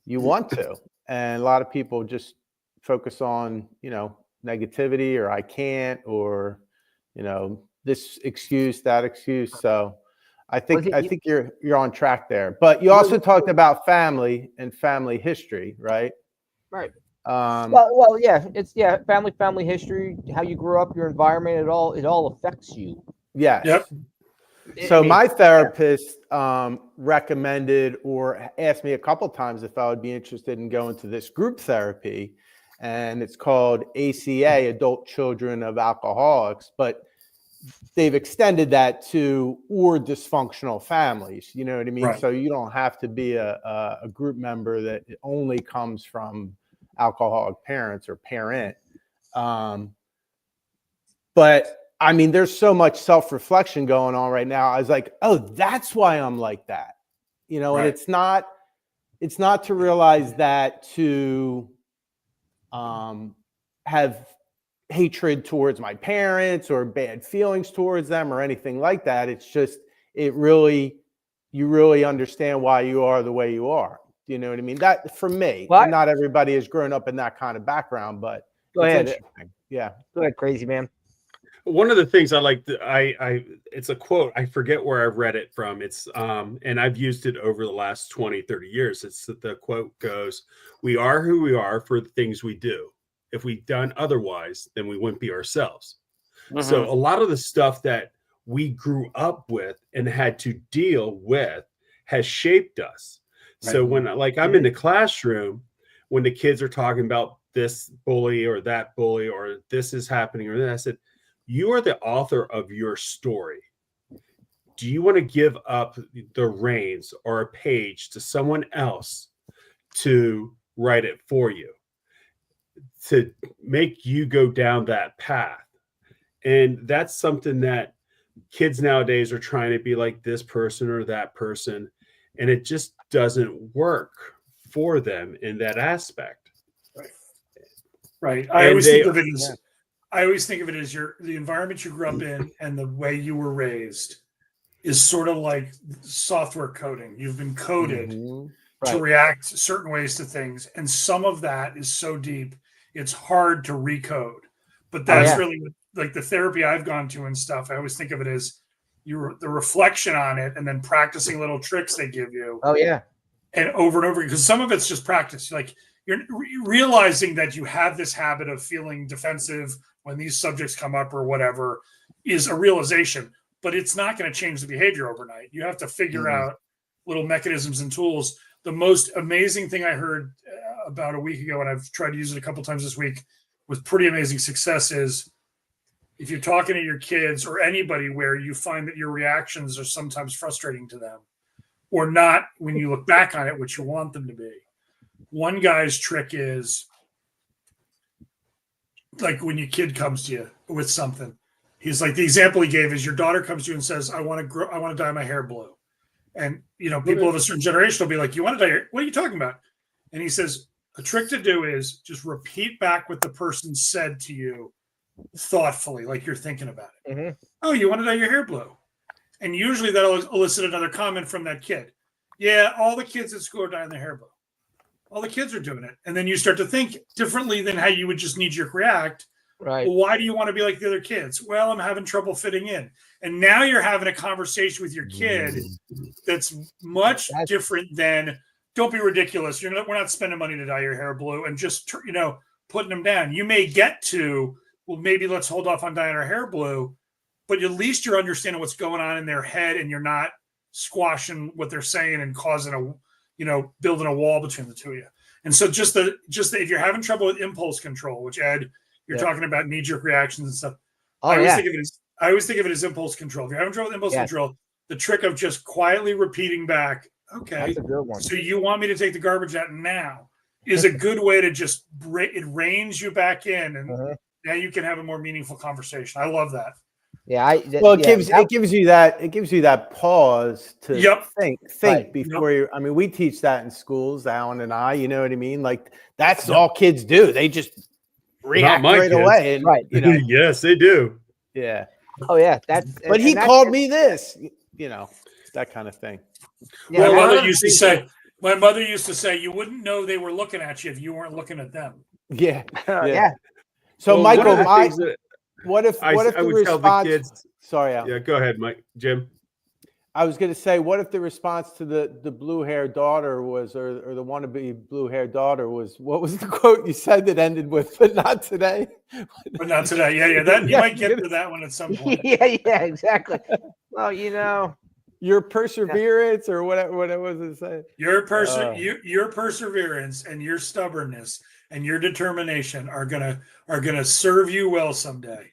you want to. And a lot of people just focus on, negativity, or I can't, or, this excuse, that excuse. So I think you're on track there. But you also talked about family and family history, right? Right. Yeah. It's family history, how you grew up, your environment, it all affects you. Yes. Yep. So my therapist recommended or asked me a couple times if I would be interested in going to this group therapy, and it's called ACA, Adult Children of Alcoholics. But they've extended that to or dysfunctional families. You know what I mean? Right. So you don't have to be a group member that only comes from alcoholic parents or parent. But I mean, there's so much self-reflection going on right now. I was like, oh, that's why I'm like that. You know, and it's not to realize that to have hatred towards my parents or bad feelings towards them or anything like that. It's just, you really understand why you are the way you are. Do you know what I mean? That for me, not everybody has grown up in that kind of background, but go ahead. Yeah. Go ahead, crazy man. One of the things I like, it's a quote. I forget where I read it from. It's, and I've used it over the last 20, 30 years. It's the quote goes, "We are who we are for the things we do. If we'd done otherwise, then we wouldn't be ourselves." Mhm. So a lot of the stuff that we grew up with and had to deal with has shaped us. So when I'm in the classroom, when the kids are talking about this bully or that bully, or this is happening or that, I said, you are the author of your story. Do you want to give up the reins or a page to someone else to write it for you, to make you go down that path? And that's something that kids nowadays are trying to be like this person or that person, and it just doesn't work for them in that aspect. Right. I always think of it as the environment you grew up in and the way you were raised is sort of like software coding. You've been coded to react certain ways to things, and some of that is so deep it's hard to recode. But that's really like the therapy I've gone to and stuff. I always think of it as the reflection on it, and then practicing little tricks they give you. Oh yeah, and over, because some of it's just practice. Like you're realizing that you have this habit of feeling defensive when these subjects come up or whatever is a realization, but it's not going to change the behavior overnight. You have to figure out little mechanisms and tools. The most amazing thing I heard about a week ago, and I've tried to use it a couple times this week with pretty amazing success, is if you're talking to your kids or anybody where you find that your reactions are sometimes frustrating to them or not when you look back on it, what you want them to be. One guy's trick is like when your kid comes to you with something, he's like, the example he gave is your daughter comes to you and says, I want to dye my hair blue. And, people of a certain generation will be like, you want to dye your, what are you talking about? And he says, a trick to do is just repeat back what the person said to you thoughtfully, like you're thinking about it. Mm-hmm. Oh, you want to dye your hair blue? And usually that'll elicit another comment from that kid. Yeah, all the kids at school are dyeing their hair blue. All the kids are doing it. And then you start to think differently than how you would just knee-jerk react. Right. Well, why do you want to be like the other kids? Well, I'm having trouble fitting in. And now you're having a conversation with your kid that's much different than, don't be ridiculous. We're not spending money to dye your hair blue, and just, putting them down. You may get to, well, maybe let's hold off on dyeing our hair blue, but at least you're understanding what's going on in their head, and you're not squashing what they're saying and causing building a wall between the two of you. And so just if you're having trouble with impulse control, which Ed, you're talking about knee-jerk reactions and stuff. I always think of it as impulse control. If you're having trouble with impulse control, the trick of just quietly repeating back, okay, that's a good one. So you want me to take the garbage out now, is a good way to just it reins you back in, and now you can have a more meaningful conversation. I love that. Yeah, it gives you that pause to think before you. I mean, we teach that in schools, Alan and I. You know what I mean? Like that's all kids do. They just react right away. And, yes, they do. Yeah. Oh yeah, But he called me this. That kind of thing. Yeah, my mother used to say, you wouldn't know they were looking at you if you weren't looking at them. Yeah. Yeah. So, Michael, what if the response? Kids, sorry, Al. Yeah, go ahead, Jim. I was going to say, what if the response to the blue-haired daughter was, or the wannabe blue-haired daughter was, what was the quote you said that ended with, but not today? But not today. Yeah. That you might get to that one at some point. Yeah, exactly. Well, your perseverance, or what was it say? Your perseverance and your stubbornness and your determination are gonna serve you well someday.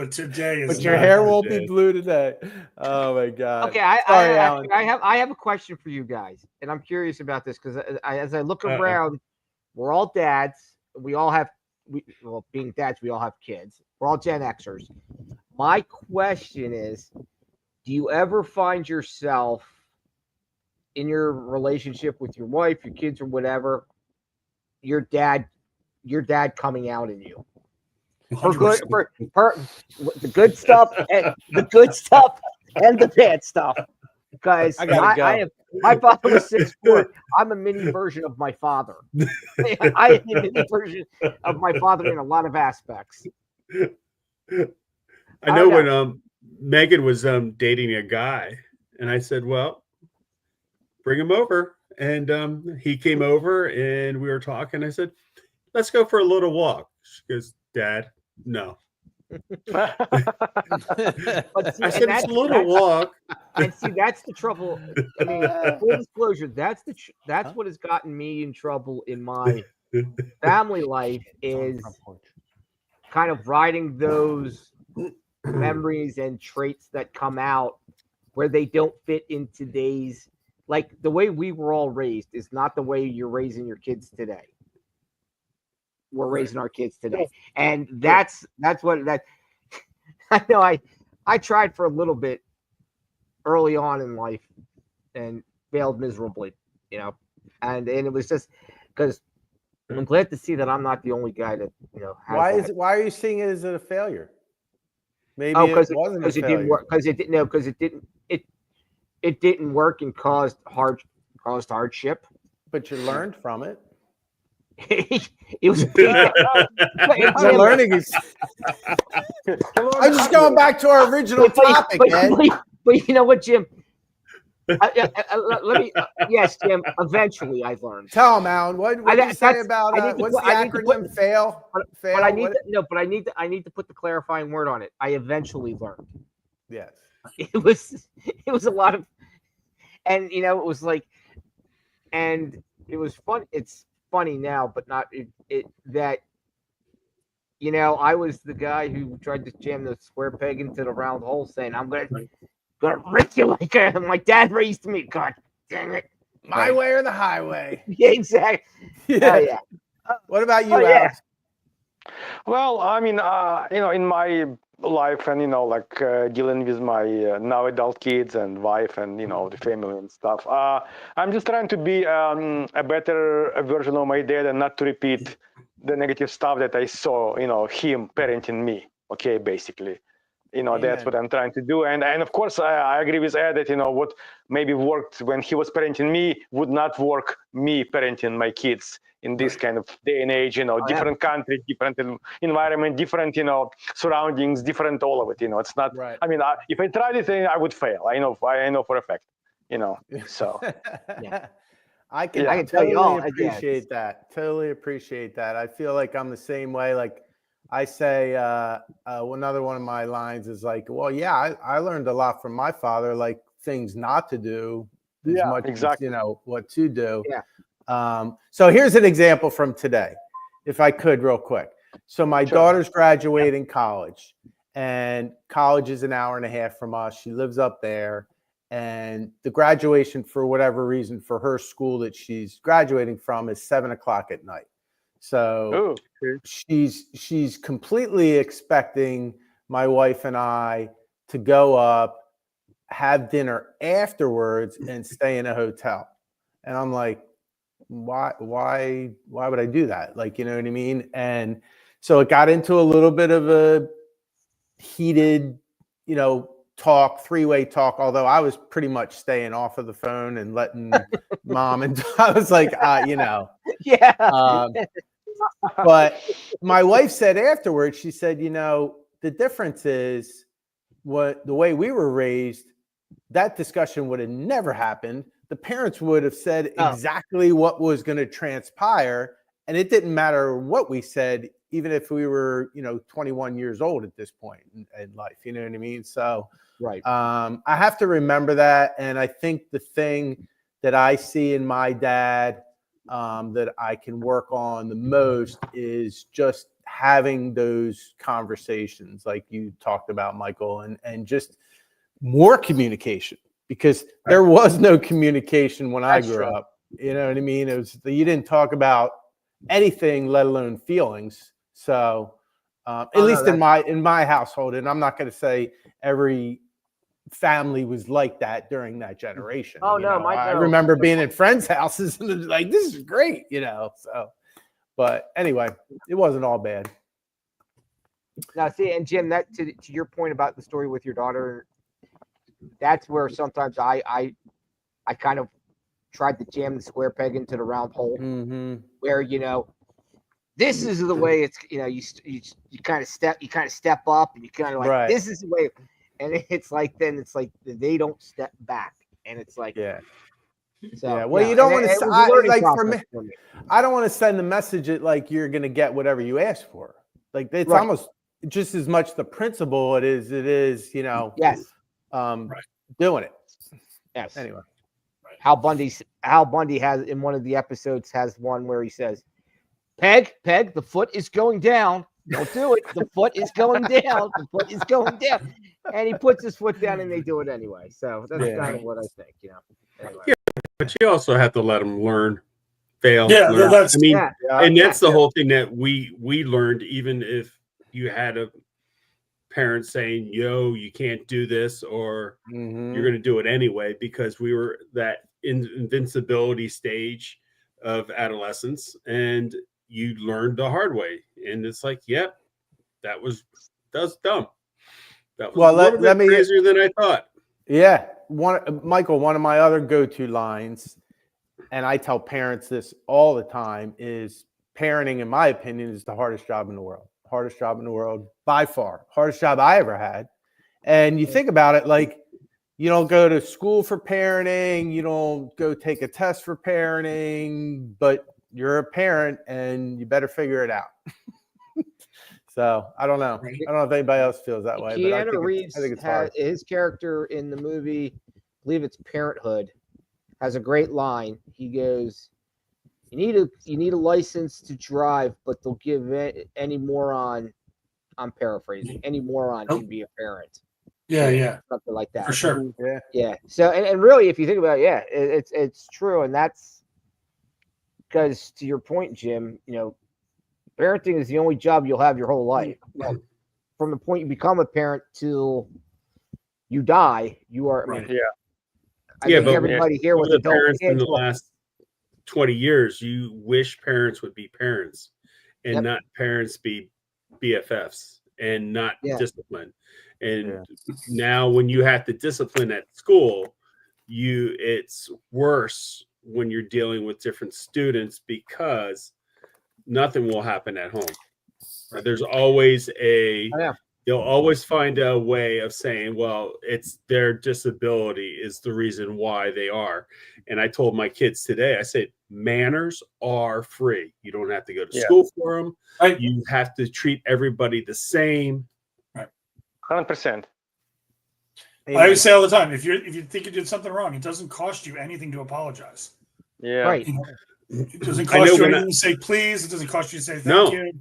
but today is But your not hair that won't day. be blue today. Oh my God. Okay, Sorry, Alan. I have a question for you guys, and I'm curious about this because as I look Uh-oh. around, we're all dads. We all have well, being dads, we all have kids. We're all Gen Xers. My question is, do you ever find yourself in your relationship with your wife, your kids, or whatever, your dad coming out in you? For good, 100%. for the good stuff and the bad stuff. Because I gotta go. I have my father was 6'4". I'm a mini version of my father. I am a mini version of my father in a lot of aspects. I know when Megan was dating a guy, and I said, "Well, bring him over." And he came over, and we were talking. I said, "Let's go for a little walk." She goes, "Dad, no." But see, I said, "It's a little walk." and see, that's the trouble. I mean, full disclosure, that's what has gotten me in trouble in my family life is kind of riding those memories and traits that come out where they don't fit in today's, like the way we were all raised is not the way you're raising your kids today. We're raising our kids today, and that's what that. I know I tried for a little bit early on in life and failed miserably, and it was just because I'm glad to see that I'm not the only guy that has Why are you seeing it as a failure? Maybe because it wasn't it a didn't work because it didn't work and caused hardship. But you learned from it. It was The learning is. I'm just going back to our original topic, Ed. But you know what, Jim? Let me. Yes, Jim. Eventually, I learned. Tell him, Alan. What did you say about what's the acronym? Fail. But I need to put the clarifying word on it. I eventually learned. Yes. It was a lot of, and it was like, and it was fun. It's funny now, but not that. I was the guy who tried to jam the square peg into the round hole, saying, "I'm gonna rip you like my dad raised me." God dang it! My way or the highway. Yeah, exactly. Yeah. Yeah. What about you, yeah. Alex? Well, I mean, in my life and, dealing with my now adult kids and wife and, the family and stuff, I'm just trying to be a better version of my dad and not to repeat the negative stuff that I saw, him parenting me. Okay, basically. That's what I'm trying to do. And of course, I agree with Ed that, what maybe worked when he was parenting me would not work me parenting my kids in this kind of day and age, different country, different environment, different, surroundings, different all of it, it's not, Right. I mean, if I tried it, I would fail. I know for a fact, so. Yeah. I can tell you totally all, appreciate that. Totally appreciate that. I feel like I'm the same way. Like I say, another one of my lines is like, well, yeah, I learned a lot from my father, like things not to do as much exactly. as, what to do. Yeah. So here's an example from today, if I could real quick. So my daughter's graduating college, and college is an hour and a half from us. She lives up there. And the graduation, for whatever reason, for her school that she's graduating from is 7:00 at night. So she's completely expecting my wife and I to go up, have dinner afterwards, and stay in a hotel. And I'm like, why would I do that? Like, you know what I mean? And so it got into a little bit of a heated, talk, three-way talk, although I was pretty much staying off of the phone and letting mom, and I was like, Yeah. But my wife said afterwards, she said, the difference is the way we were raised, that discussion would have never happened. The parents would have said exactly what was going to transpire, and it didn't matter what we said, even if we were, 21 years old at this point in life. You know what I mean? So, right. I have to remember that. And I think the thing that I see in my dad that I can work on the most is just having those conversations like you talked about, Michael, and just more communication, because there was no communication when I grew up. You know what I mean? It was, you didn't talk about anything, let alone feelings. So at least in my household, and I'm not going to say every family was like that during that generation. I remember being at friends' houses and it was like, this is great, so, but anyway, it wasn't all bad. Now, see, and Jim, that to your point about the story with your daughter, that's where sometimes I kind of tried to jam the square peg into the round hole, where this is the way it's you kind of step up, and you kind of like this is the way, and it's like they don't step back, and it's like So, well, you don't want to like for me. I don't want to send the message that like you're going to get whatever you ask for. Like it's almost just as much the principle it is doing it. Yes. Anyway. Hal Bundy has in one of the episodes has one where he says, Peg, the foot is going down. Don't do it. The foot is going down. The foot is going down. And he puts his foot down and they do it anyway. So that's kind of what I think, Anyway. Yeah, but you also have to let them learn, fail. Yeah, learn. that's and that's the whole thing that we learned, even if you had a parent saying, yo, you can't do this, or you're going to do it anyway, because we were that invincibility stage of adolescence, and you learned the hard way. And it's like, yep, that's dumb. That was a little bit crazier than I thought. Yeah. Michael, one of my other go-to lines, and I tell parents this all the time, is parenting, in my opinion, is the hardest job in the world. Hardest job in the world by far. Hardest job I ever had. And you think about it, like, you don't go to school for parenting, you don't go take a test for parenting, but you're a parent and you better figure it out. So I don't know. I don't know if anybody else feels that way. Keanu but Reeves I think it's hard. His character in the movie, I believe it's Parenthood, has a great line. He goes, "You need a license to drive, but they'll give any moron." I'm paraphrasing. Any moron can be a parent. Yeah, something like that for sure. Yeah. So and really, if you think about it, it's true, and that's because to your point, Jim, parenting is the only job you'll have your whole life. Well, from the point you become a parent till you die, you are. Right. I think everybody here with adult parents kids in the last 20 years, you wish parents would be parents and not parents be BFFs and not discipline. And now when you have to discipline at school, it's worse when you're dealing with different students, because nothing will happen at home. There's always they'll always find a way of saying, well, it's their disability is the reason why they are. And I told my kids today, I said, manners are free. You don't have to go to school for them. You have to treat everybody the same. 100%. I always say all the time, if you think you did something wrong, it doesn't cost you anything to apologize. Yeah. Right. It doesn't cost you anything to say please. It doesn't cost you to say thank you.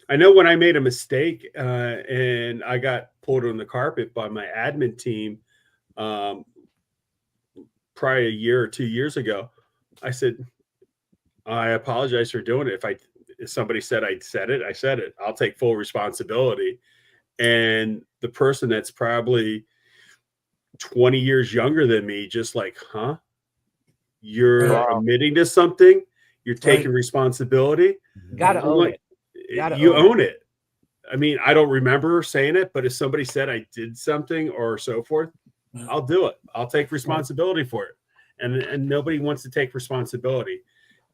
I know when I made a mistake and I got pulled on the carpet by my admin team probably a year or 2 years ago, I said, I apologize for doing it. If somebody said I said it, I said it. I'll take full responsibility. And the person that's probably 20 years younger than me, just like, huh? You're admitting to something. You're taking responsibility. Gotta own it. You own it. I mean, I don't remember saying it, but if somebody said I did something or so forth, I'll do it. I'll take responsibility for it. And nobody wants to take responsibility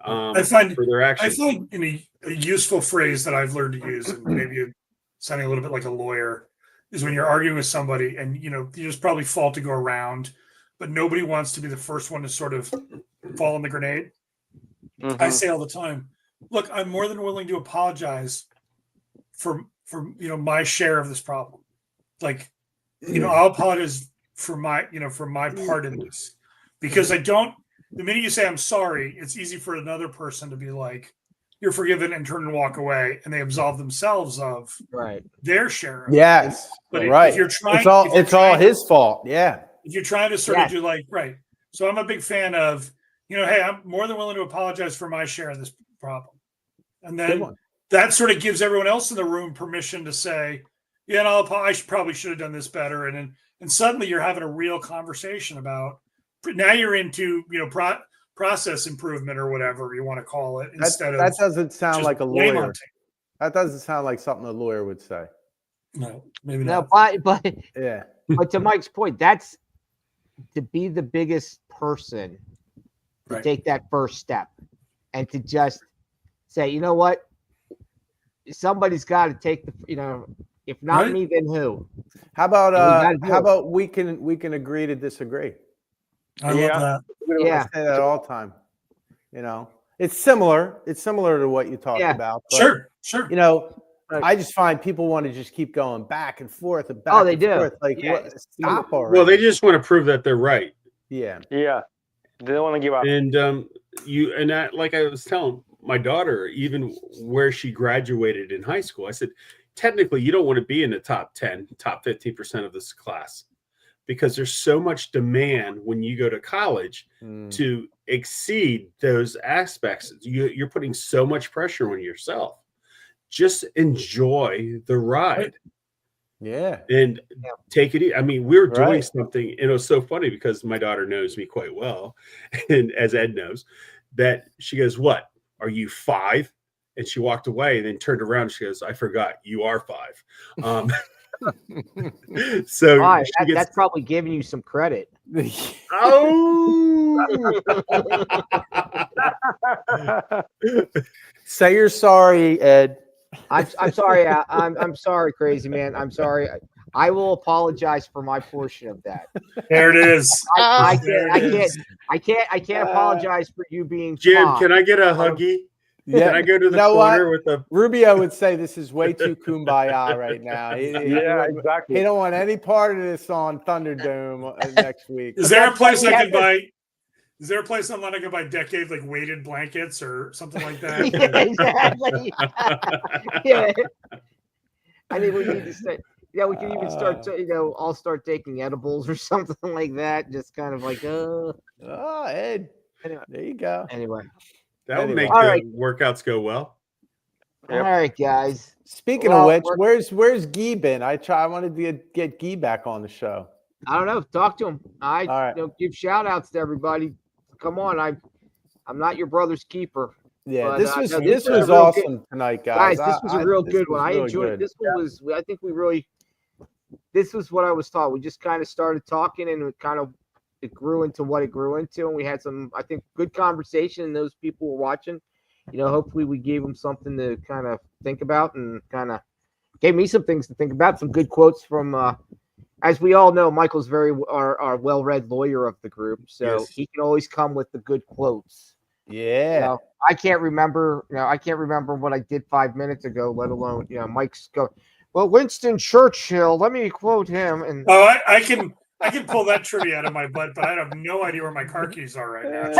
for their actions. I find a useful phrase that I've learned to use, and maybe sounding a little bit like a lawyer, is when you're arguing with somebody and there's probably fault to go around, but nobody wants to be the first one to sort of fall on the grenade. I say all the time, look, I'm more than willing to apologize for my share of this problem. Like, I'll apologize for my part in this, because the minute you say I'm sorry, it's easy for another person to be like, you're forgiven and turn and walk away, and they absolve themselves of Right. their share. Yes. But right. if you're trying, it's all his fault. Yeah. If you're trying to sort of do like, right. So I'm a big fan of, hey, I'm more than willing to apologize for my share of this problem. And then that sort of gives everyone else in the room permission to say, yeah, no, I probably should have done this better. And suddenly you're having a real conversation about, now you're into, process improvement or whatever you want to call it, instead of that doesn't sound like a lawyer. Hunting. That doesn't sound like something a lawyer would say. No, maybe not. But yeah. But to Mike's point, that's to be the biggest person to take that first step and to just say, you know what, somebody's got to take the, if not me, then who? How about we can agree to disagree? I love that. Yeah, I say that all the time. It's similar. It's similar to what you talked about. But, Sure. I just find people want to just keep going back and forth and back. Oh, they and do. forth. Like, stop already. Well, they just want to prove that they're right. Yeah. Yeah. They don't want to give up. And like I was telling my daughter, even where she graduated in high school, I said, technically, you don't want to be in the top 10, top 15% of this class, because there's so much demand when you go to college to exceed those aspects. You're putting so much pressure on yourself. Just enjoy the ride. Yeah. And take it easy. I mean, we were doing something, and it was so funny because my daughter knows me quite well, and as Ed knows, that she goes, "What? Are you 5?" And she walked away and then turned around and she goes, "I forgot, you are 5." So that's probably giving you some credit. Say you're sorry, Ed. I'm sorry. I'm sorry, crazy man. I'm sorry. I will apologize for my portion of that. There it is. I can't apologize for you being Jim. calm. Can I get a huggy? Yeah. Can I go to the corner with a Rubio would say this is way too kumbaya right now. Exactly. He don't want any part of this on Thunderdome next week. Is there a place I can buy? Is there a place online I can buy decade like weighted blankets or something like that? Yeah, exactly. Yeah. I think we need to start. Yeah, we can even start to, I'll start taking edibles or something like that. Just kind of like, Oh, Ed. Anyway. There you go. Anyway. that would make All the right. workouts go well. All right, guys. Speaking of which, where's Guy been? I wanted to get Guy back on the show. I don't know. Talk to him. All right. Give shout outs to everybody. Come on. I'm not your brother's keeper. Yeah, but, this was awesome tonight, guys. This was a real good one. I really enjoyed it. This one was, I think this was what I was taught. We just kind of started talking and it grew into what it grew into. And we had some, I think, good conversation, and those people were watching. Hopefully we gave them something to kind of think about, and kind of gave me some things to think about. Some good quotes from, as we all know, Michael's our well-read lawyer of the group. So he can always come with the good quotes. Yeah. I can't remember. I can't remember what I did 5 minutes ago, let alone, Mike's go. Well, Winston Churchill, let me quote him. And I can pull that trivia out of my butt, but I have no idea where my car keys are right now.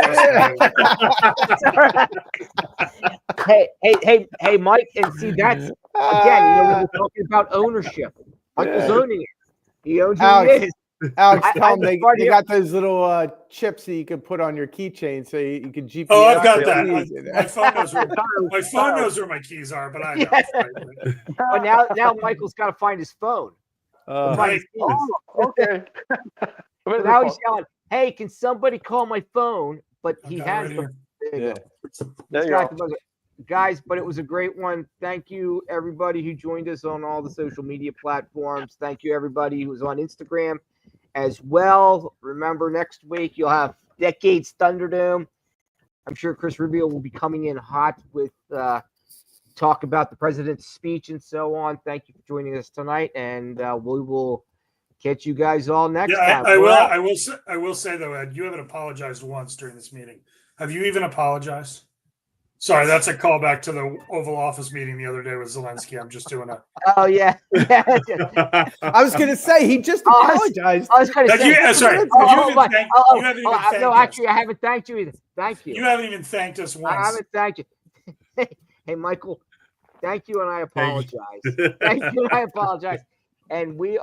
Hey, Mike, and see, that's again, we're talking about ownership. Michael's owning it. He owns who he is. Alex, tell them they got those little chips that you can put on your keychain, so you can GPS. Oh, I've got that. My phone knows where my keys are, but I don't. But now Michael's got to find his phone. Okay. So now he's yelling, "Hey, can somebody call my phone?" But he has right there you There you go. Guys, but it was a great one. Thank you, everybody who joined us on all the social media platforms. Thank you, everybody who was on Instagram as well. Remember, next week you'll have Decades Thunderdome. I'm sure Chris Rubio will be coming in hot with talk about the president's speech and so on. Thank you for joining us tonight, and we will catch you guys all next time. I will say though, Ed, you haven't apologized once during this meeting. Have you even apologized? Sorry, that's a callback to the Oval Office meeting the other day with Zelensky. I'm just doing a. Oh yeah. I was gonna say he just apologized. I was gonna say. Sorry. No, actually, I haven't thanked you either. Thank you. You haven't even thanked us once. I haven't thanked you. Hey, Michael, thank you, and I Thank apologize. Thank you, and I apologize. And we